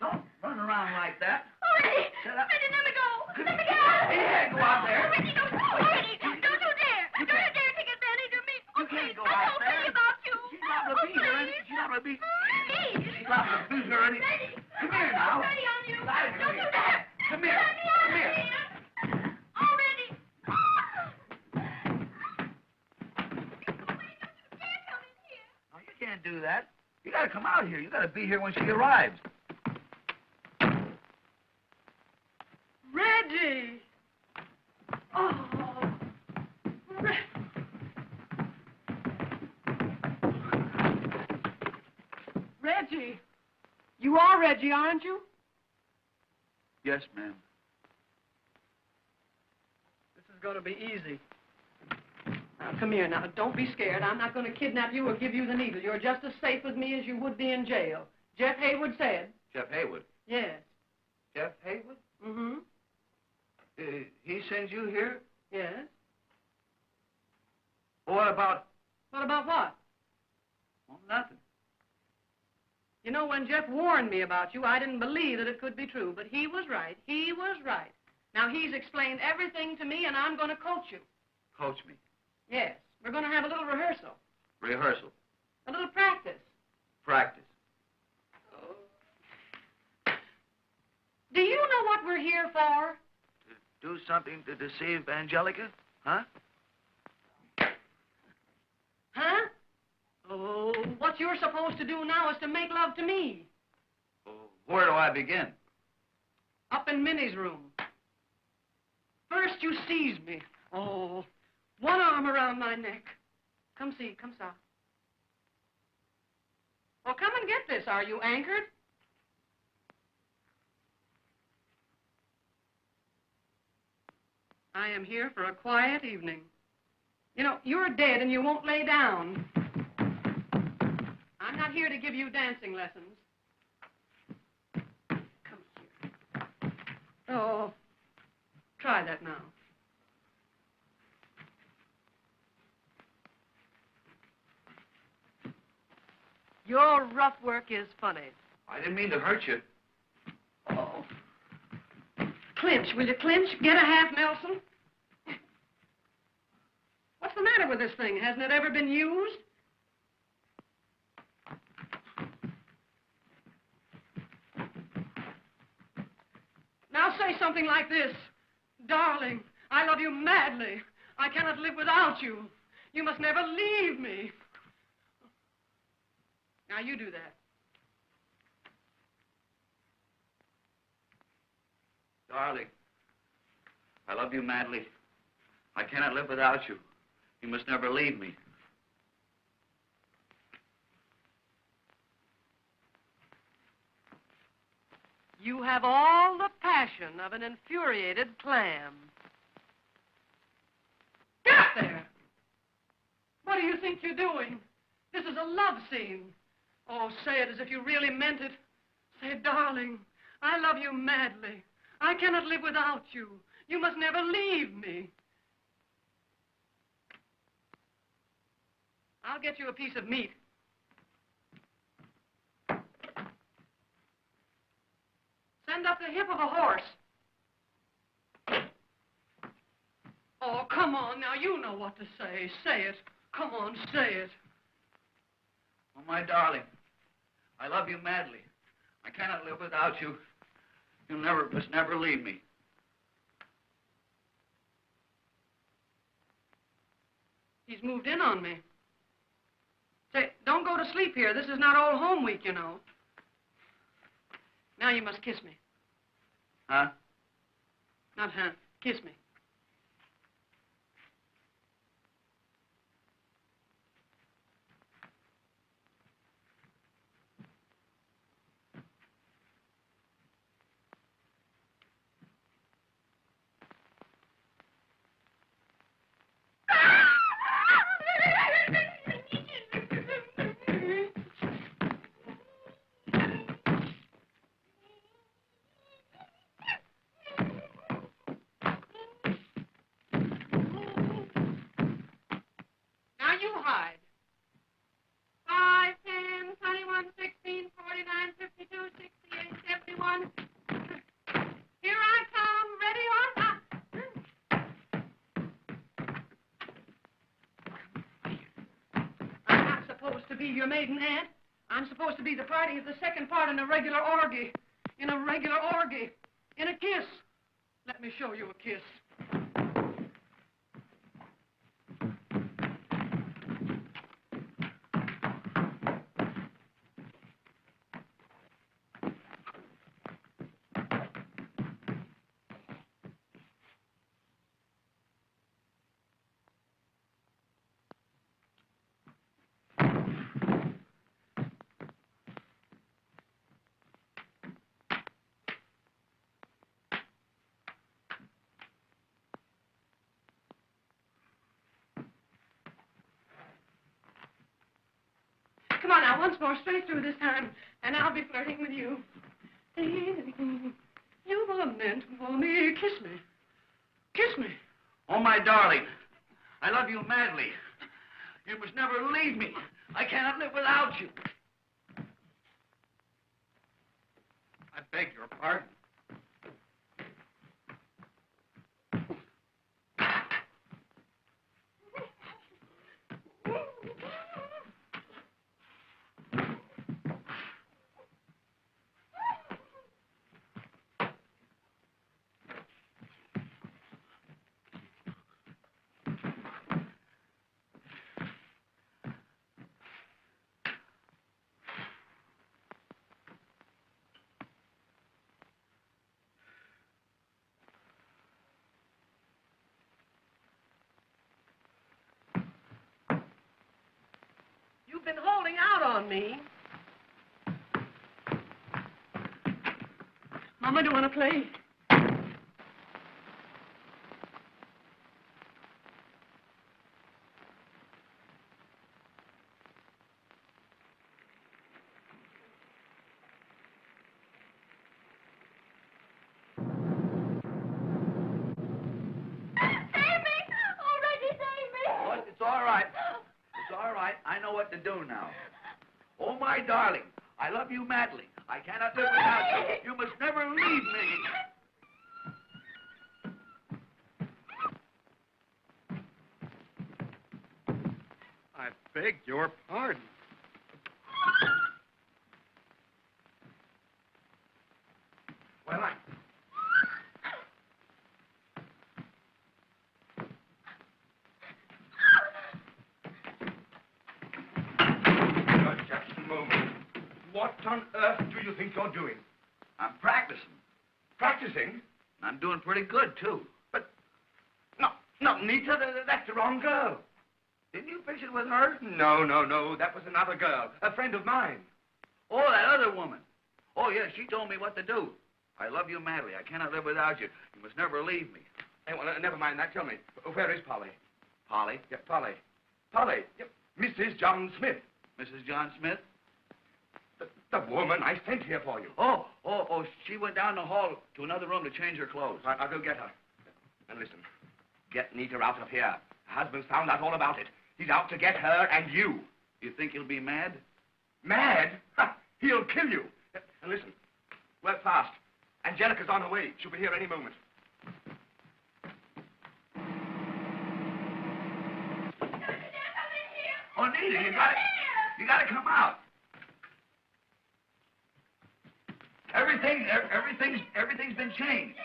Don't run around like that. Oh, Reggie. Shut up. Reggie, let me go. Let me go. Yeah, go out there. Oh, Reggie, don't. Oh, Reggie, don't you dare. Don't you dare take advantage of me. Oh, You can't go I'm out so there. crazy about you. She's liable to be here. She's liable to be. She's liable to be here. Reggie. Come here now. I'm ready on you. Lie Don't here. do that. Come here. Let me out Come here. here. Oh, Reggie. No, you can't do that. You got to come out here. You got to be here when she arrives. Reggie! Oh, Reggie! You are Reggie, aren't you? Yes, ma'am. This is going to be easy. Now, come here now. Don't be scared. I'm not going to kidnap you or give you the needle. You're just as safe with me as you would be in jail. Jeff Haywood said. Jeff Haywood. Yes. Jeff Haywood? Mm-hmm. He sends you here? Yes. What about? What about what? Well, nothing. You know, when Jeff warned me about you, I didn't believe that it could be true, but he was right. He was right. Now, he's explained everything to me, and I'm going to coach you. Coach me. Yes. We're going to have a little rehearsal. Rehearsal. A little practice. Practice. Do you know what we're here for? Do something to deceive Angelica? Huh? Huh? Oh, what you're supposed to do now is to make love to me. Where do I begin? Up in Minnie's room. First you seize me. Oh, one arm around my neck. Come see, come saw. Well, come and get this. Are you anchored? I am here for a quiet evening. You know, you're dead and you won't lay down. I'm not here to give you dancing lessons. Come here. Oh, try that now. Your rough work is funny. I didn't mean to hurt you. Oh. Clinch, will you clinch? Get a half Nelson. What's the matter with this thing? Hasn't it ever been used? Now say something like this. Darling, I love you madly. I cannot live without you. You must never leave me. Now you do that. Darling, I love you madly. I cannot live without you. You must never leave me. You have all the passion of an infuriated clam. Get up there! What do you think you're doing? This is a love scene. Oh, say it as if you really meant it. Say, darling, I love you madly. I cannot live without you. You must never leave me. I'll get you a piece of meat. Send up the hip of a horse. Oh, come on now. You know what to say. Say it. Come on, say it. Oh, my darling. I love you madly. I cannot live without you. You must never leave me. He's moved in on me. Say, don't go to sleep here. This is not Old Home Week, you know. Now you must kiss me. Huh? Not huh. Kiss me. Now you hide. 5, 10, 21, 16, 49, 52, 68, 71. Here I come, ready or not. I'm not supposed to be your maiden aunt. I'm supposed to be the party of the second part in a regular orgy. In a regular orgy. In a kiss. Let me show you a kiss. Come on now, once more, straight through this time, and I'll be flirting with you. You were meant for me. Kiss me. Kiss me. Oh, my darling, I love you madly. You must never leave me. I cannot live without you. I beg your pardon. You've been holding out on me. Mama, do you want to play? It's all right. It's all right. I know what to do now. Oh, my darling, I love you madly. I cannot live without you. You must never leave me. I beg your pardon. Well, just a moment. What on earth do you think you're doing? I'm practicing. Practicing? I'm doing pretty good, too. But, no, Nita, that's the wrong girl. Didn't you fix it with her? No. That was another girl, a friend of mine. Oh, that other woman. Oh, yes, she told me what to do. I love you madly. I cannot live without you. You must never leave me. Hey, well, never mind that. Tell me, where is Polly? Polly? Yeah, Polly. Polly, yeah, Mrs. John Smith. Mrs. John Smith? The woman I sent here for you. Oh, she went down the hall to another room to change her clothes. Right, I'll go get her. And listen, get Nita out of here. Her husband's found out all about it. He's out to get her and you. You think he'll be mad? Mad? Ha! He'll kill you. And listen, work fast. Angelica's on her way. She'll be here any moment. Oh, Nita, you gotta come out. everything's been changed.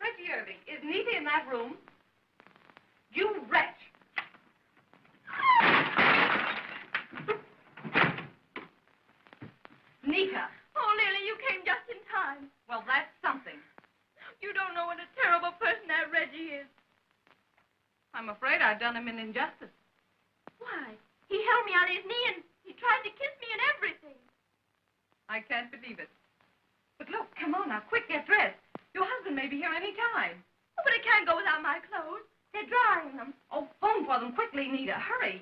Reggie Irving, is Nita in that room? You wretch! Nita. Oh, Lily, you came just in time. Well, that's something. You don't know what a terrible person that Reggie is. I'm afraid I've done him an injustice. Why? He held me on his knee and he tried to kiss me and everything. I can't believe it. But look, come on now, quick, get dressed. Your husband may be here any time. Oh, but I can't go without my clothes. They're drying them. Oh, phone for them quickly, Nita. Hurry.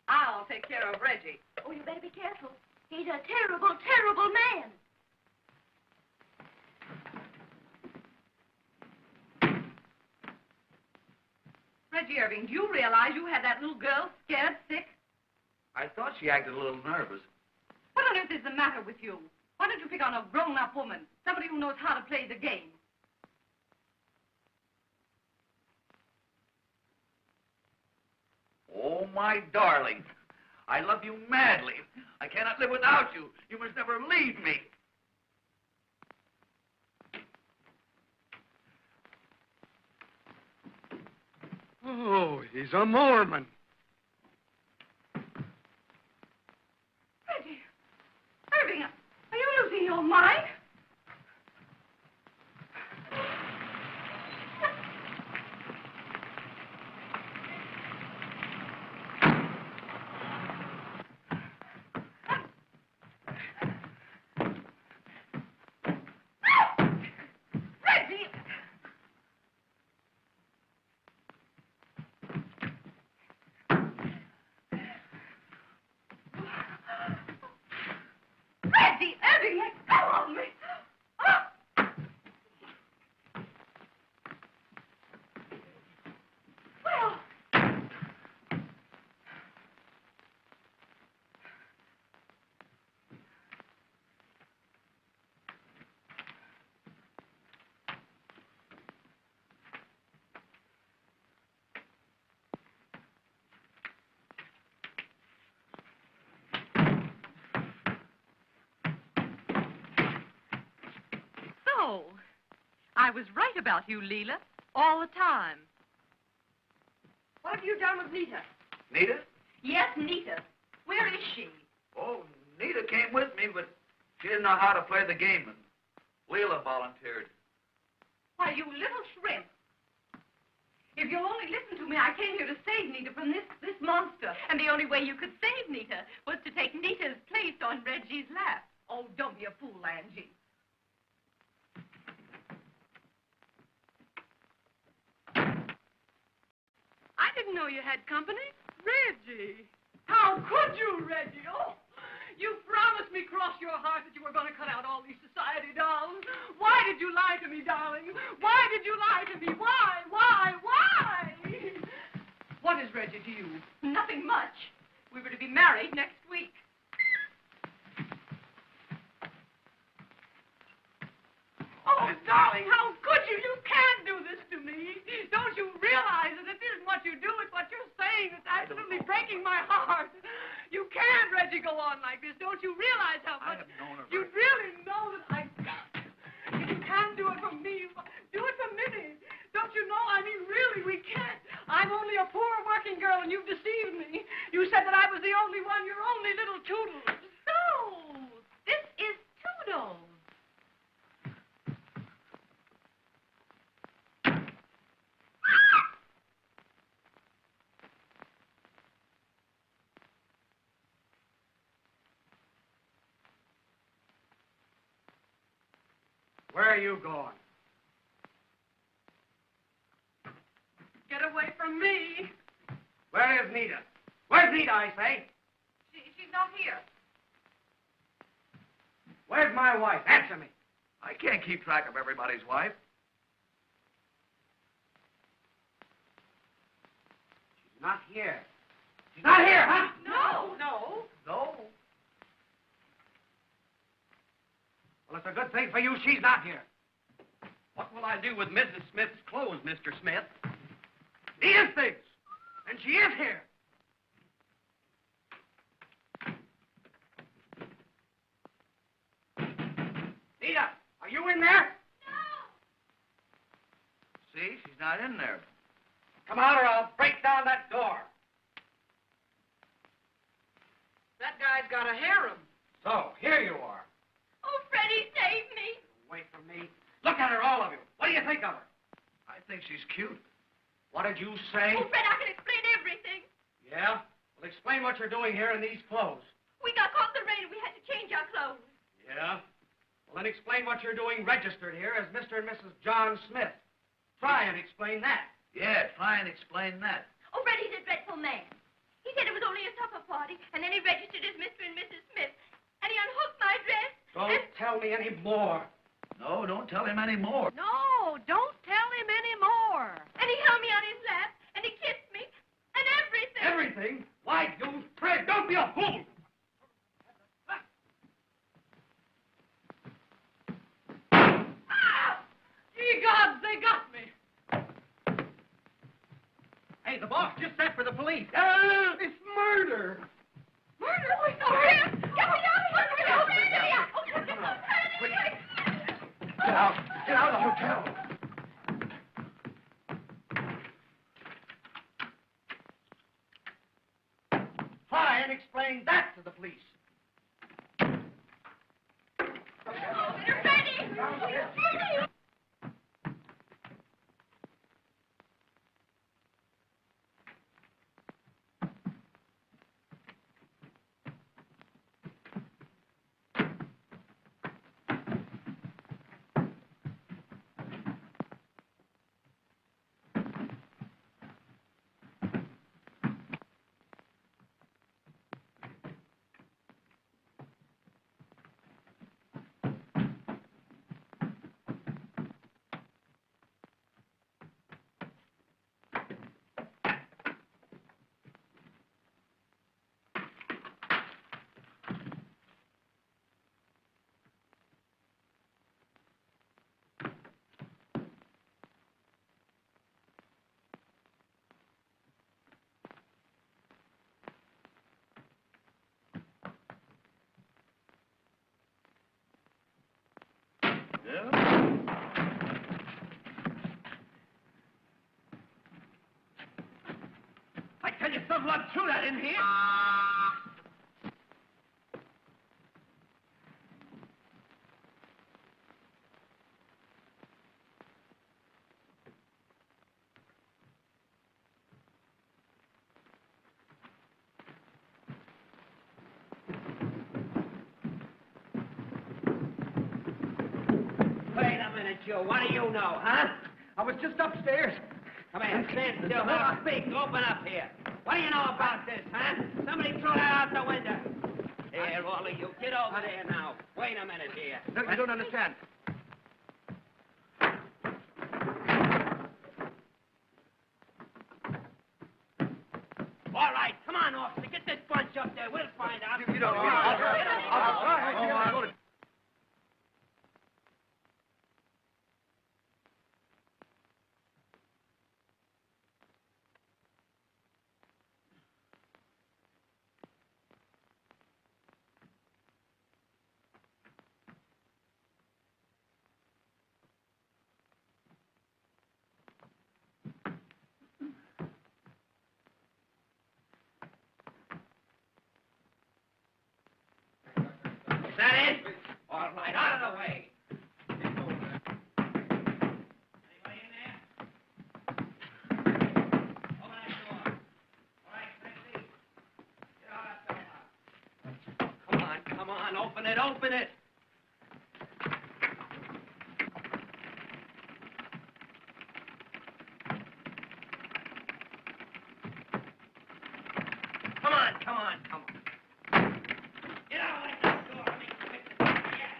I'll take care of Reggie. Oh, you better be careful. He's a terrible, terrible man. Reggie Irving, do you realize you had that little girl scared sick? I thought she acted a little nervous. What on earth is the matter with you? Why don't you pick on a grown-up woman, somebody who knows how to play the game? Oh, my darling. I love you madly. I cannot live without you. You must never leave me. Oh, he's a Mormon. Reggie, Irving, are you losing your mind? Reggie, Irving, let go of me! Oh! Well... So, I was right about you, Leela, all the time. What have you done with Nita? Nita? Yes, Nita. Where is she? Oh, Nita came with me, but she didn't know how to play the game, and Leela volunteered. Why, you little shrimp. If you'll only listen to me, I came here to save Nita from this monster. And the only way you could save Nita was to take Nita's place on Reggie's lap. Oh, don't be a fool, Angie. I didn't know you had company. Reggie. How could you, Reggie? Oh, you promised me cross your heart that you were going to cut out all these society dolls. Why did you lie to me, darling? Why did you lie to me? Why? What is Reggie to you? Nothing much. We were to be married next week. Oh, darling, how could you? You can't do this to me. Don't you realize that it isn't what you do, it's what you're saying that's absolutely breaking my heart. You can't, Reggie, go on like this. Don't you realize how much... I have known her. You really know that I... If you can't do it for me, do it for Minnie. Don't you know? I mean, really, we can't. I'm only a poor working girl, and you've deceived me. You said that I was the only one, your only little Toodle. So, this is Toodles. Where are you going? Get away from me. Where is Nita? Where's Nita, I say? She's not here. Where's my wife? Answer me. I can't keep track of everybody's wife. She's not here. She's not here, huh? No. No. Well, it's a good thing for you she's not here. What will I do with Mrs. Smith's clothes, Mr. Smith? These things. And she is here. Nita, are you in there? See, she's not in there. Come out or I'll break down that door. That guy's got a harem. So, here you are. Oh, Freddie, save me. Wait for me. Look at her, all of you. What do you think of her? I think she's cute. What did you say? Oh, Fred, I can explain everything. Yeah? Well, explain what you're doing here in these clothes. We got caught in the rain and we had to change our clothes. Yeah? Well, then explain what you're doing registered here as Mr. and Mrs. John Smith. Try and explain that. Yeah, try and explain that. Oh, Fred, he's a dreadful man. He said it was only a supper party, and then he registered as Mr. and Mrs. Smith. And he unhooked my dress. Don't tell me any more. No, don't tell him any more. No, don't tell him any more. And he held me on his lap, and he kissed me, and everything. Everything? Why, you Fred, don't be a fool. Ye gods, they got me. Hey, the boss just sent for the police. It's murder. Murder? Oh, it's over here. Get me out of here. Get me out. Oh, get me out. Get out. Get out of the hotel. Try and explain that to the police. You're ready. You're ready. I tell you, some lot threw that in here. Wait a minute, you. What do you know, huh? I was just upstairs. Come here, stand still. Now speak. Open up here. What do you know about this, huh? Somebody threw that out the window. Here, all of you, get over there now. Wait a minute here. No, you don't understand. All right, come on, officer. Get this bunch up there. We'll find out. You don't. Is that it? All right, out of the way. Anybody in there? Open that door. All right, Sexy. Get out of that door. Come on, open it, open it. Come on. Get out of that door. Let me quit this. Yeah.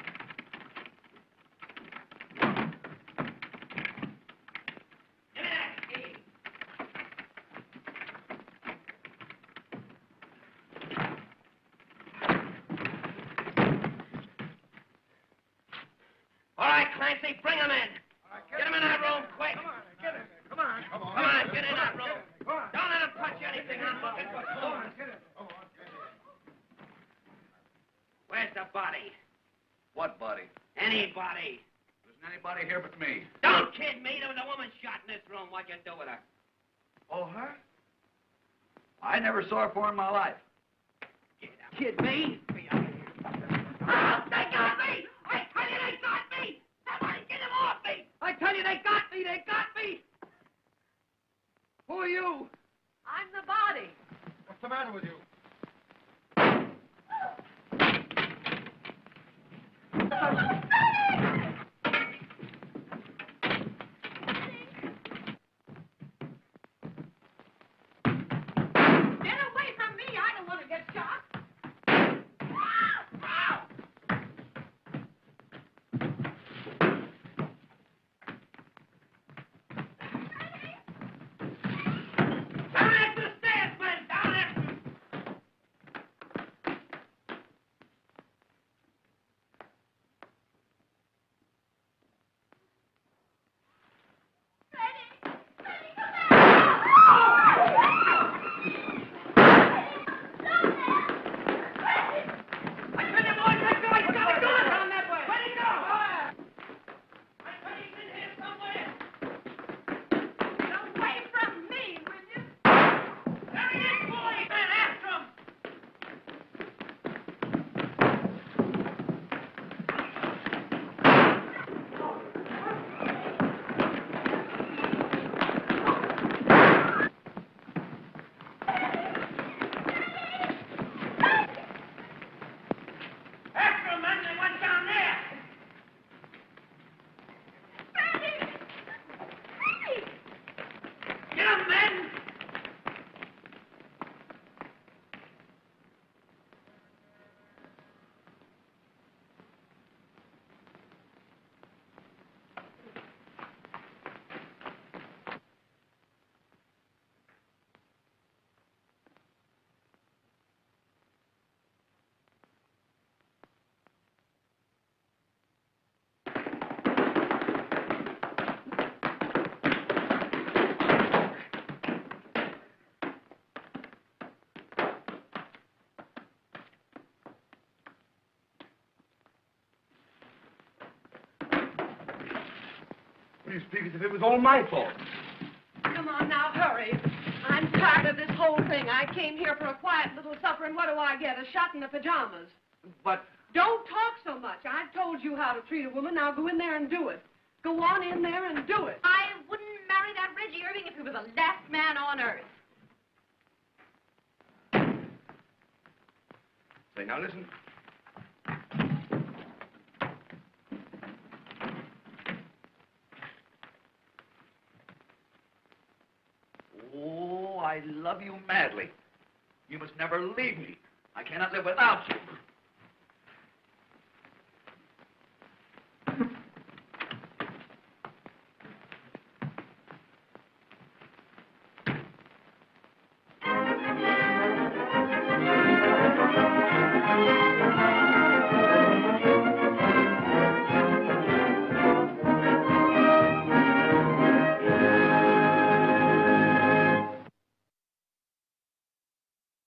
Give me that key. All right, Clancy, bring him in. Get him in that room quick. Come on. Come on, get in that room. anybody here but me. Don't kid me. There was a woman shot in this room. What'd you do with her? Oh, her? I never saw her before in my life. Kid me? Oh, they got me! I tell you they got me! Somebody get them off me! I tell you they got me! They got me! Who are you? I'm the body. What's the matter with you? Get away from me. I don't want to get shot. Down after the stairs, man! Down after! You speak as if it was all my fault. Come on now, hurry. I'm tired of this whole thing. I came here for a quiet little supper, and what do I get? A shot in the pajamas. But... Don't talk so much. I've told you how to treat a woman. Now go in there and do it. Go on in there and do it. I wouldn't marry that Reggie Irving if he was the last man on earth. Say, now listen. Oh, I love you madly. You must never leave me. I cannot live without you.